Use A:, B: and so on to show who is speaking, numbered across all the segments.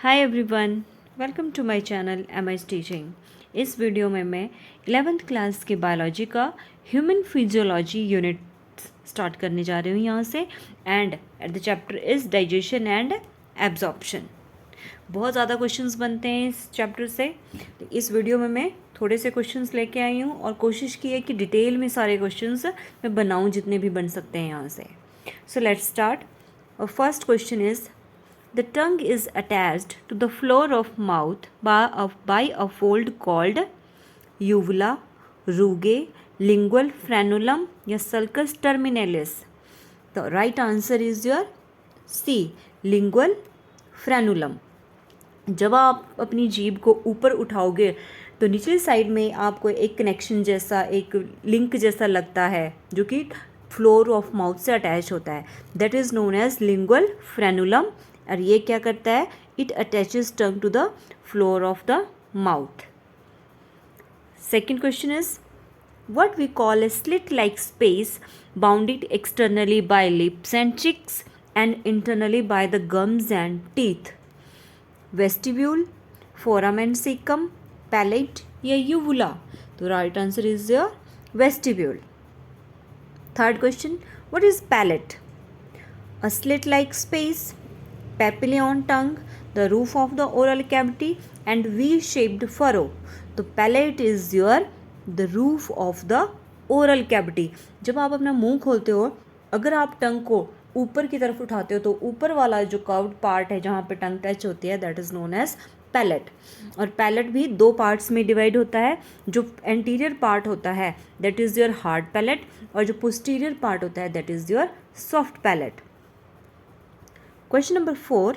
A: Hi everyone, welcome to my channel MI's teaching. इस video में मैं 11th क्लास के बायोलॉजी का ह्यूमन फिजियोलॉजी यूनिट स्टार्ट करने जा रही हूँ यहाँ से। And at the chapter is digestion and absorption. बहुत ज़्यादा क्वेश्चंस बनते हैं इस चैप्टर से, तो इस वीडियो में मैं थोड़े से क्वेश्चंस लेके आई हूँ और कोशिश की है कि डिटेल में सारे क्वेश्चंस मैं बनाऊँ जितने भी बन सकते हैं यहाँ से। So let's start. और first question is The tongue is attached to the floor of mouth by a fold called uvula, rugae, lingual frenulum या sulcus terminalis. The right answer is your C, lingual frenulum. जब आप अपनी जीभ को ऊपर उठाओगे तो निचली साइड में आपको एक कनेक्शन जैसा, एक लिंक जैसा लगता है जो कि फ्लोर ऑफ माउथ से अटैच होता है। That is known as lingual frenulum. और ये क्या करता है? It attaches tongue to the floor of the mouth. Second question is what we call a slit-like space bounded externally by lips and cheeks and internally by the gums and teeth. Vestibule, foramen and cecum, palate या uvula? तो right answer is your vestibule. Third question, what is palate? A slit-like space, papillae on tongue, the roof of the oral cavity and V-shaped furrow. तो palate is your the roof of the oral cavity. जब आप अपना मुंह खोलते हो, अगर आप टंग को ऊपर की तरफ उठाते हो तो ऊपर वाला जो कर्व्ड पार्ट है जहाँ पे टंग टच होती है, that is known as palate. और पैलेट भी दो पार्ट्स में डिवाइड होता है। जो एंटीरियर पार्ट होता है that is your hard palate, और जो पोस्टीरियर पार्ट होता है that is your soft palate. Question number 4.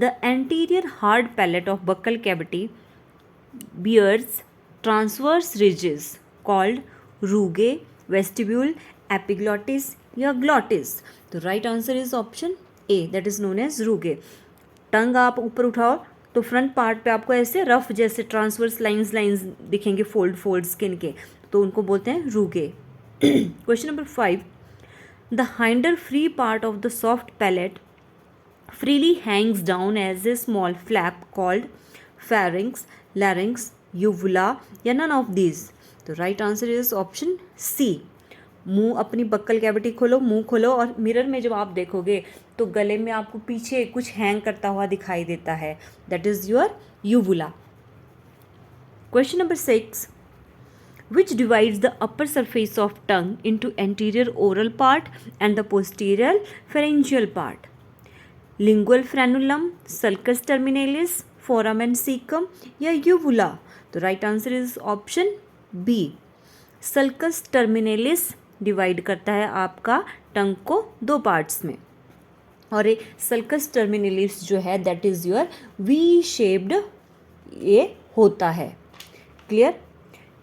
A: The anterior hard palate of buccal cavity bears transverse ridges called rugae, vestibule, epiglottis या glottis. तो right answer is option A, that is known as rugae. टंग आप ऊपर उठाओ तो front part पे आपको ऐसे rough जैसे ट्रांसवर्स लाइंस दिखेंगे, फोल्ड स्किन के, तो उनको बोलते हैं rugae. Question number 5. The hinder free part of the soft palate freely hangs down as a small flap called pharynx, larynx, uvula या none of these. तो right answer is option C. मुंह, अपनी buccal cavity खोलो, मुंह खोलो और mirror में जब आप देखोगे तो गले में आपको पीछे कुछ हैंग करता हुआ दिखाई देता है, that is your uvula. Question number 6. Which divides the upper surface of tongue into anterior oral part and the posterior pharyngeal part? Lingual frenulum, sulcus terminalis, foramen cecum या uvula? तो right answer is option B. sulcus terminalis divide करता है आपका टंग को दो parts में, और ये sulcus terminalis जो है that is your V shaped ये होता है। Clear?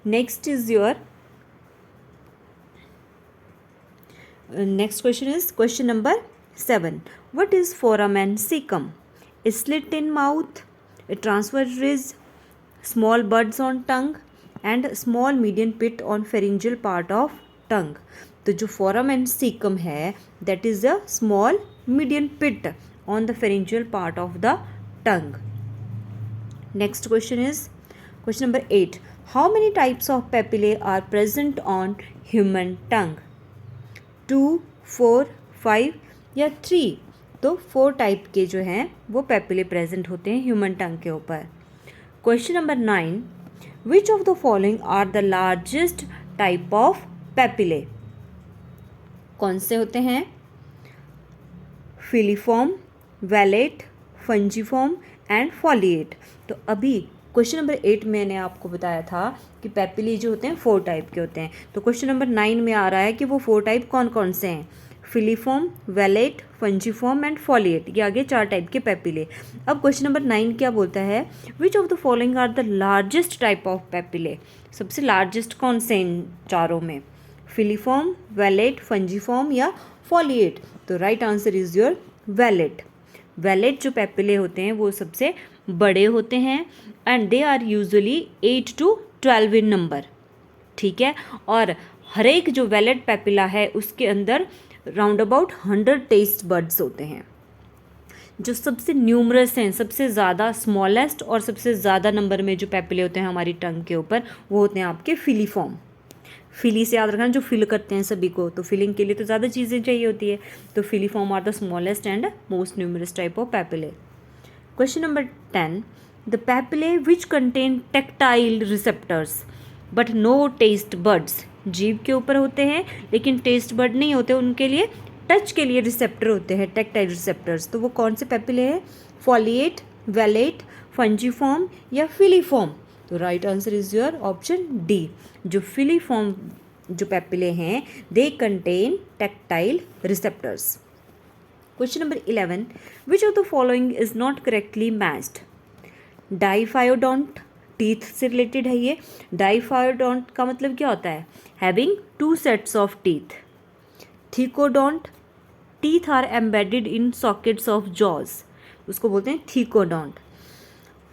A: Next is your next question is question number 7. What is foramen cecum? A slit in mouth, a transverse ridge, small buds on tongue and small median pit on pharyngeal part of tongue. तो जो foramen cecum है that is a small median pit on the pharyngeal part of the tongue. Next question is question number 8. How many types of papillae are present on human tongue? 2, 4, 5 या 3? तो 4 type के जो हैं वो papillae present होते हैं human tongue के ऊपर। Question number 9. Which of the following are the largest type of papillae? कौन से होते हैं? Filiform, vallate, fungiform and foliate. तो अभी क्वेश्चन नंबर 8 मैंने आपको बताया था कि पेपिली जो होते हैं 4 टाइप के होते हैं। तो क्वेश्चन नंबर 9 में आ रहा है कि वो 4 टाइप कौन कौन से हैं? फिलीफॉर्म, वेलेट, फंजीफॉर्म एंड फॉलिएट, ये आगे 4 टाइप के पेपिले। अब क्वेश्चन नंबर 9 क्या बोलता है? Which of the following are the largest type of papillae? सबसे लार्जेस्ट कौन से इन चारों में? फिलीफॉर्म, वेलेट, फंजीफॉर्म या फॉलिएट? तो right answer is your vallate. Vallate जो पेपिले होते हैं वो सबसे बड़े होते हैं and they are usually 8 to 12 in number. ठीक है, और हर एक जो वेलेट पेपिला है उसके अंदर राउंड अबाउट 100 टेस्ट बड्स होते हैं। जो सबसे न्यूमरस हैं, सबसे ज़्यादा स्मॉलेस्ट और सबसे ज़्यादा नंबर में जो पैपिले होते हैं हमारी टंग के ऊपर, वो होते हैं आपके फिलीफॉर्म। फिली से याद रखना, जो फिल करते हैं सभी को, तो फिलिंग के लिए तो ज़्यादा चीज़ें चाहिए होती है, तो filiform are the smallest and most numerous type of papillae. Question number 10, the papillae which contain tactile receptors but no taste buds. जीभ के ऊपर होते हैं लेकिन टेस्ट बर्ड नहीं होते, उनके लिए टच के लिए रिसेप्टर होते हैं, टेक्टाइल रिसेप्टर्स। तो वो कौन से पैपिले हैं? फॉलिएट, वेलेट, फंजीफॉर्म या फिलीफॉर्म। तो right answer is your option D. जो फिलीफॉर्म जो पैपिले हैं, they contain tactile receptors. Question number 11, which of the following is not correctly matched. Diphyodont, teeth से रिलेटेड है ये। डाइफायोडोंट का मतलब क्या होता है? Having 2 sets of teeth. Thecodont, teeth are embedded in sockets of jaws, उसको बोलते हैं थीकोडोंट।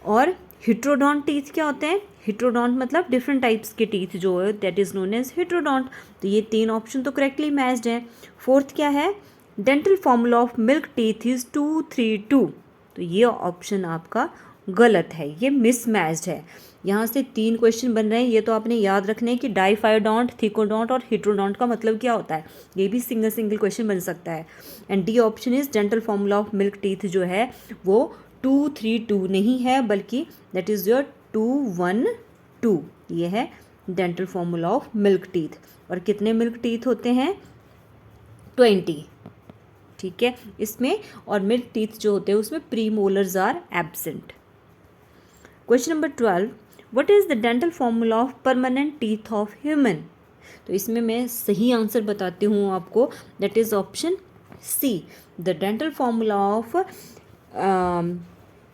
A: और हिट्रोडोंट टीथ क्या होते हैं? हिट्रोडोंट मतलब डिफरेंट टाइप्स के टीथ जो है, दैट इज नोन एज हिट्रोडोंट। तो ये 3 ऑप्शन तो करेक्टली मैच्ड हैं। फोर्थ क्या है? Dental formula of milk teeth is 232। तो ये ऑप्शन आपका गलत है, ये मिसमैच्ड है। यहाँ से 3 क्वेश्चन बन रहे हैं, ये तो आपने याद रखने हैं कि डाइफायोडोंट, थीकोडोंट और हिट्रोडोंट का मतलब क्या होता है, ये भी सिंगल क्वेश्चन बन सकता है। And D option is dental formula of milk teeth जो है वो 232 नहीं है, बल्कि दैट इज योर 212। ये है dental formula of milk teeth. और कितने मिल्क टीथ होते हैं? 20, ठीक है इसमें। और मिल्क टीथ जो होते हैं उसमें premolars are absent. Question number 12, what is the dental formula of permanent teeth of human. तो इसमें मैं सही आंसर बताती हूँ आपको, that is option C. The dental formula of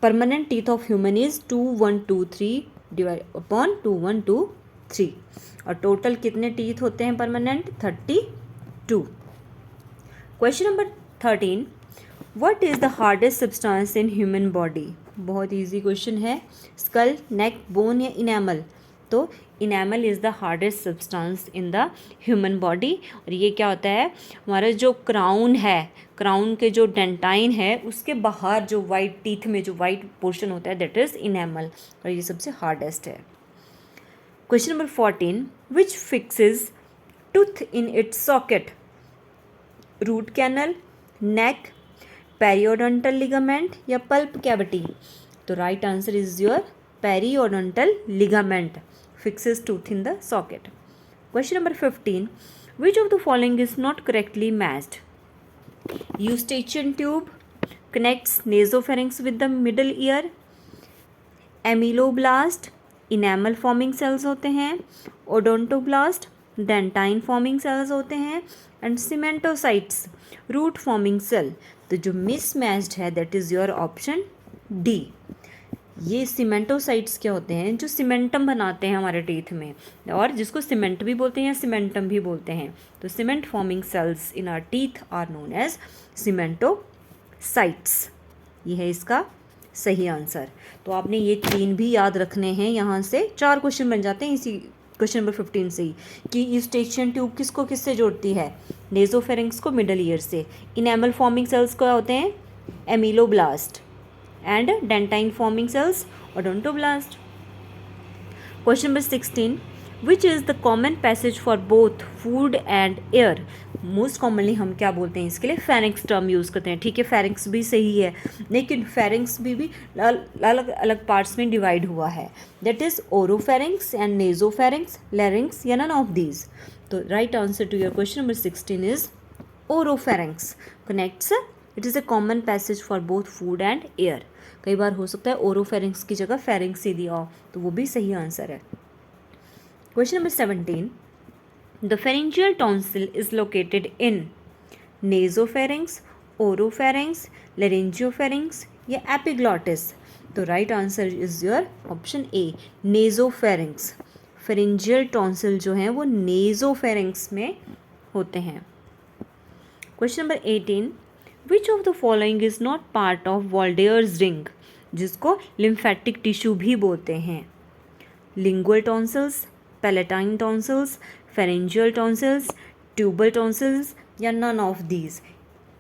A: permanent teeth of human is 2123 divide upon 2123। और total कितने teeth होते हैं permanent? 32। Question number 13, what is the hardest substance in human body. बहुत इजी क्वेश्चन है। Skull, नेक, bone या enamel. तो enamel is the hardest substance in the human body. और ये क्या होता है? हमारा जो क्राउन है, क्राउन के जो डेंटाइन है उसके बाहर जो वाइट टीथ में जो वाइट पोर्शन होता है, दैट इज़ इनेमल। और ये सबसे हार्डेस्ट है। Question number 14, which fixes tooth in its socket. Root canal, neck, periodontal ligament या पल्प कैविटी। तो right answer is your periodontal ligament fixes tooth in the socket. Question number 15, which of the following is not correctly matched. Eustachian tube connects nasopharynx with the middle ear. Ameloblast, enamel forming cells होते हैं। Odontoblast, dentine forming cells होते हैं। And cementocytes, root forming cell. तो जो mismatched है that is your option D. ये सीमेंटोसाइट्स क्या होते हैं? जो सीमेंटम बनाते हैं हमारे टीथ में, और जिसको सीमेंट भी बोलते हैं या सीमेंटम भी बोलते हैं। तो cement forming cells in our teeth are known as cementocytes. ये है इसका सही आंसर। तो आपने ये 3 भी याद रखने हैं। यहाँ से 4 क्वेश्चन बन जाते हैं इसी क्वेश्चन नंबर 15 से ही, कि यूस्टेचियन ट्यूब किसको किससे जोड़ती है? नेजोफेरिंक्स को मिडल ईयर से। इनेमल फॉर्मिंग सेल्स क्या होते हैं? Ameloblast. And dentine forming cells odontoblast. Question number 16, which is the common passage for both food and air. Most commonly हम क्या बोलते हैं इसके लिए? फेरिंक्स टर्म यूज़ करते हैं। ठीक है, फेरिंक्स भी सही है, लेकिन फेरिंक्स भी अलग अलग पार्ट्स में डिवाइड हुआ है। That is oropharynx and nasopharynx, larynx या नन ऑफ दीज। तो right answer to your question number 16 is oropharynx connects. It is a common passage for both food and air. कई बार हो सकता है ओरोफेरिंक्स की जगह फेरिंक्स ही दिया हो, तो वो भी सही आंसर है। Question number 17, the pharyngeal tonsil is located in nasopharynx, oropharynx, laryngopharynx या epiglottis। तो right answer is your option A, nasopharynx. Pharyngeal tonsil जो हैं वो नेजोफेरिंक्स में होते हैं। Question number 18, which of the following is not part of Waldeyer's ring, जिसको lymphatic tissue भी बोलते हैं। Lingual tonsils, palatine tonsils, pharyngeal tonsils, tubal tonsils या नन ऑफ दीज।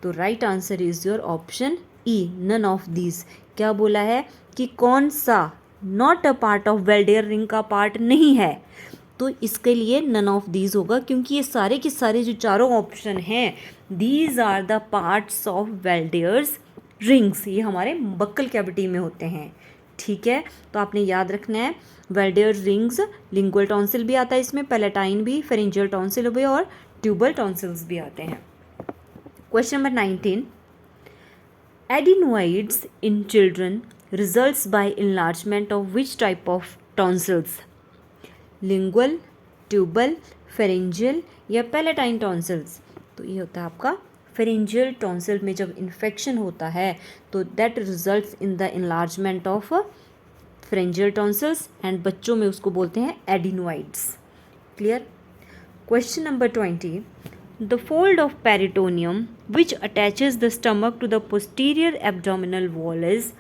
A: तो right answer is your option E, none of these. क्या बोला है कि कौन सा not a part of वेल्डेयर ring का पार्ट नहीं है, तो इसके लिए नन ऑफ दीज होगा, क्योंकि ये सारे के सारे जो चारों ऑप्शन हैं these are the parts of Waldeyer's rings, ये हमारे बक्कल कैविटी में होते हैं। ठीक है, तो आपने याद रखना है वेल्डेयर रिंग्स, लिंगुअल टॉन्सिल भी आता है इसमें, पैलेटाइन भी, फेरेंजियल टॉन्सिल भी और ट्यूबल टॉन्सिल्स भी आते हैं। Question number 19, adenoids in children results by enlargement of which type of tonsils, lingual, tubal, pharyngeal या पैलेटाइन टॉन्सिल्स। तो ये होता है आपका फेरेंजियल टॉन्सिल में जब इन्फेक्शन होता है तो that results in the enlargement of pharyngeal tonsils and बच्चों में उसको बोलते हैं adenoids. Clear. Question number 20, the fold of peritoneum which attaches the stomach to the posterior abdominal wall is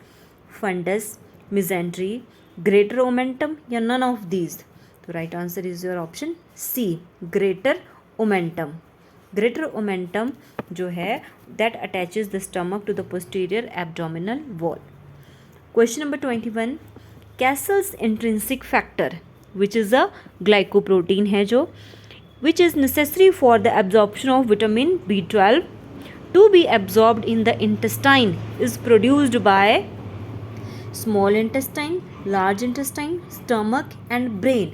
A: fundus, mesentery, greater omentum या none of these. तो right answer is your option C, greater omentum. Greater omentum जो है that attaches the stomach to the posterior abdominal wall. Question number 21, Castle's intrinsic factor which is a glycoprotein है जो which is necessary for the absorption of vitamin B12 to be absorbed in the intestine is produced by small intestine, large intestine, stomach and brain।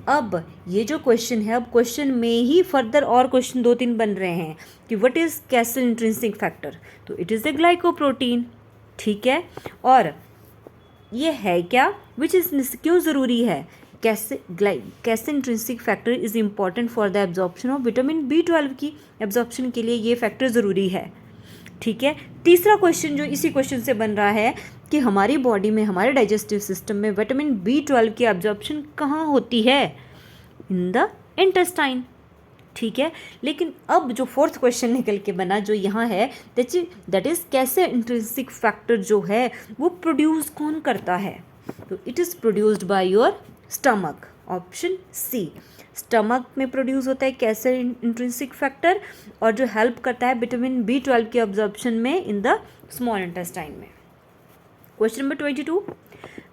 A: अब ये जो question है, अब question में ही further और question 2-3 बन रहे हैं कि what is castle intrinsic factor, तो इट इज़ ए ग्लाइकोप्रोटीन। ठीक है, और ये है क्या, विच इज़ क्यों ज़रूरी है, कैसे intrinsic factor is important for the absorption of vitamin B12 की एब्जॉर्प्शन के लिए ये फैक्टर ज़रूरी है। ठीक है, तीसरा क्वेश्चन जो इसी क्वेश्चन से बन रहा है कि हमारी बॉडी में, हमारे डाइजेस्टिव सिस्टम में विटामिन B12 की एब्जॉर्प्शन कहाँ होती है, इन द इंटेस्टाइन। ठीक है, लेकिन अब जो फोर्थ क्वेश्चन निकल के बना जो यहाँ है दैट इज़ कैसे इंट्रिंसिक फैक्टर जो है वो प्रोड्यूस कौन करता है, तो it is produced by your stomach, option C. Stomach में प्रोड्यूस होता है कैसे इंट्रिंसिक फैक्टर, और जो हेल्प करता है विटामिन B12 के अब्जॉर्प्शन में इन द स्मॉल इंटेस्टाइन में। Question number 22,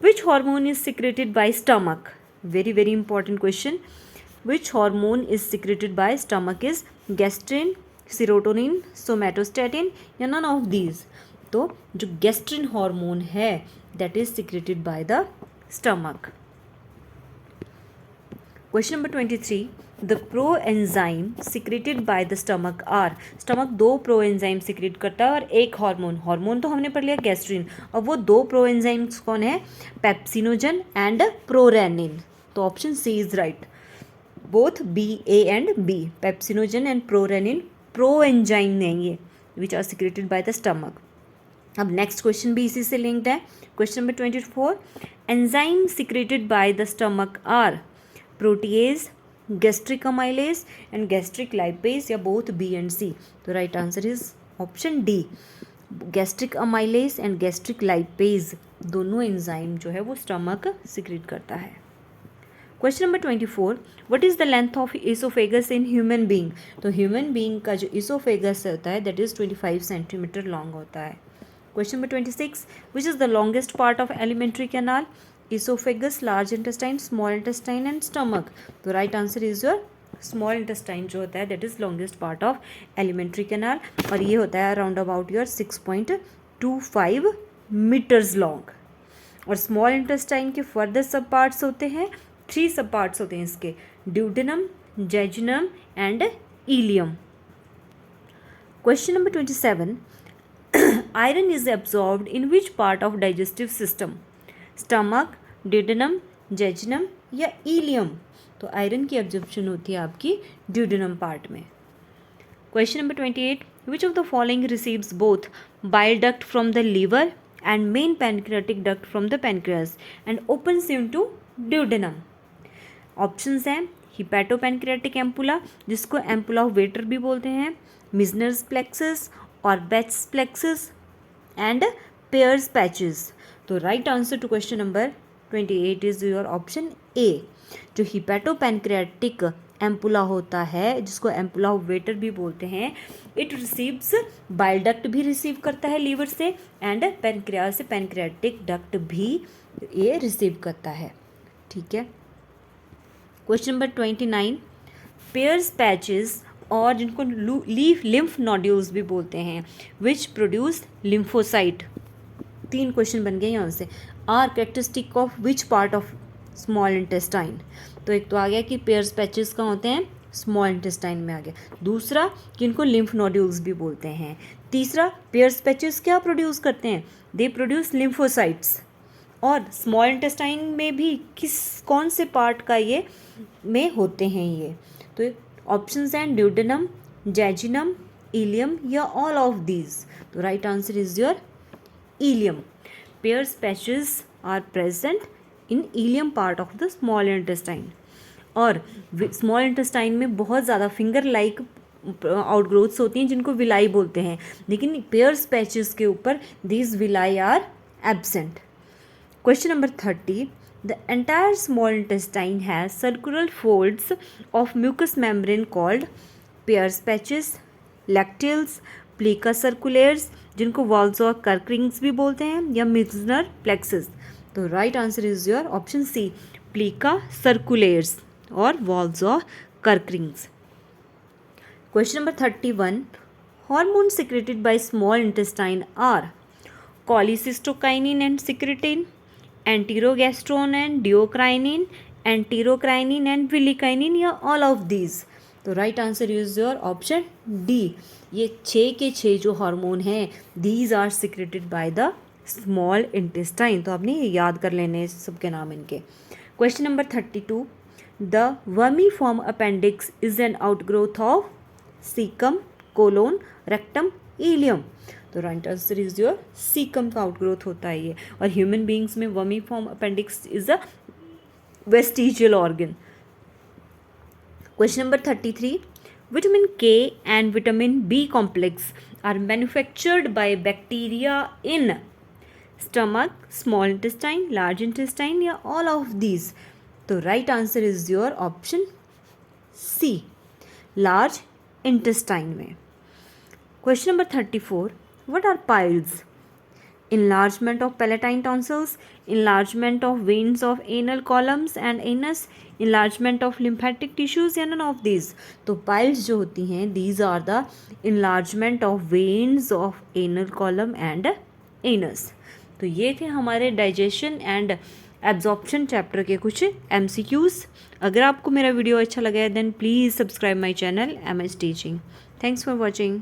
A: which hormone is secreted by stomach, very very important question. Which hormone is secreted by stomach is gastrin, serotonin, somatostatin या none of these. तो जो gastrin hormone है that is secreted by the stomach. Question number 23, the proenzyme secreted by the stomach are, stomach 2 proenzyme secrete करता है और एक hormone तो हमने पढ़ लिया गैस्ट्रिन, और वो 2 प्रो एंजाइम्स कौन है, पेप्सिनोजन एंड प्रोरेनिन। तो option C is right, both A and B, pepsinogen and prorennin proenzyme नहीं है which are secreted by the stomach. अब नेक्स्ट क्वेश्चन भी इसी से लिंक्ड है। Question number 24, enzyme secreted by the stomach are protease, gastric amylase and gastric lipase या both B and C। तो right answer is option D, gastric amylase and gastric lipase दोनों enzyme जो है वो स्टमक सिक्रेट करता है। Question number 24, what is the length of oesophagus in human being. तो human being का जो इसोफेगस होता है दैट इज़ 25 सेंटीमीटर लॉन्ग होता है। Question number 26, which is the longest part of alimentary canal, oesophagus, large intestine, small intestine and stomach. तो right answer is your small intestine जो होता है that is longest part of alimentary canal, और ये होता है around about your 6.25 metres long. और small intestine के फर्दर सब पार्ट्स होते हैं, 3 सब पार्ट्स होते हैं इसके, duodenum, jejunum and ileum. Question number 27, iron is absorbed in which part of digestive system, stomach, duodenum, jejunum या इलियम। तो iron की एब्जॉर्प्शन होती है आपकी ड्यूडेनम पार्ट में। Question number 28, which of the following receives both bile duct from the liver and main pancreatic duct from the pancreas and opens into duodenum. Options हैं hepatopancreatic ampulla, जिसको ampulla of Vater भी बोलते हैं, Meissner's plexus और bates plexus and Peyer's patches. तो right answer to question number 28 is your option A. जो hepatopancreatic ampulla होता है, जिसको एम्पुला ऑफ वेटर भी बोलते हैं, इट रिसीव्स, बाइल डक्ट भी रिसीव करता है लीवर से, एंड पैनक्रियाज से पैनक्रियाटिक डक्ट भी ये रिसीव करता है। ठीक है। क्वेश्चन नंबर 29, पेयर्स पैचेस और जिनको लिम्फ नोड्यूल्स भी बोलते हैं, विच प्रोड्यूस लिम्फोसाइट। 3 क्वेश्चन बन गए यहाँ से। Are characteristic of which part of small intestine. तो एक तो आ गया कि पेयर्स पैचेस कहाँ होते हैं, स्मॉल इंटेस्टाइन में आ गया। दूसरा कि इनको लिम्फ नोड्यूल्स भी बोलते हैं। तीसरा पेयर्स पैचेस क्या प्रोड्यूस करते हैं, दे प्रोड्यूस लिम्फोसाइट्स। और स्मॉल इंटेस्टाइन में भी कौन से पार्ट का ये में होते हैं ये, तो ऑप्शंस हैं ड्यूडेनम, जैजिनम, इलियम या ऑल ऑफ दीज। तो right answer is your ileum. Peyer's patches are present in ileum part of the small intestine. और स्मॉल इंटेस्टाइन में बहुत ज़्यादा फिंगर लाइक आउटग्रोथ्स होती हैं जिनको विलाई बोलते हैं, लेकिन पेयर्स पैचेस के ऊपर these villi are absent. Question number 30. The entire small intestine has circular folds of mucous membrane called Peyer's patches, lacteals, plica circularis, जिनको walls और Kirk rings भी बोलते हैं, या Meissner plexus। तो right answer is your option C, plica circularis और walls और Kirk rings। Question number 31. Hormones secreted by small intestine are cholecystokinin and secretin, enterogastrone and duocrinin, enterocrinin and villikinin, या all of these. तो right answer is your option D. ये 6 के 6 जो hormone हैं, these are secreted by the small intestine. तो आपने ये याद कर लेने सबके नाम इनके। Question number 32. The vermiform appendix is an outgrowth of caecum, colon, rectum, ileum. तो right answer is your caecum का आउटग्रोथ होता है ये। और ह्यूमन बींग्स में vermiform appendix is a vestigial organ. Question number 33. Vitamin K and vitamin B complex are manufactured by bacteria in stomach, small intestine, large intestine, या all of these. तो right answer is your option C, large intestine में। Question number 34. What are piles? Enlargement of palatine tonsils, enlargement of veins of anal columns and anus, enlargement of lymphatic tissues, या none of these। तो piles जो होती हैं, these are the enlargement of veins of anal column and anus। तो ये थे हमारे digestion and absorption chapter के कुछ MCQs। अगर आपको मेरा वीडियो अच्छा लगा है then please subscribe my channel MS Teaching। Thanks for watching।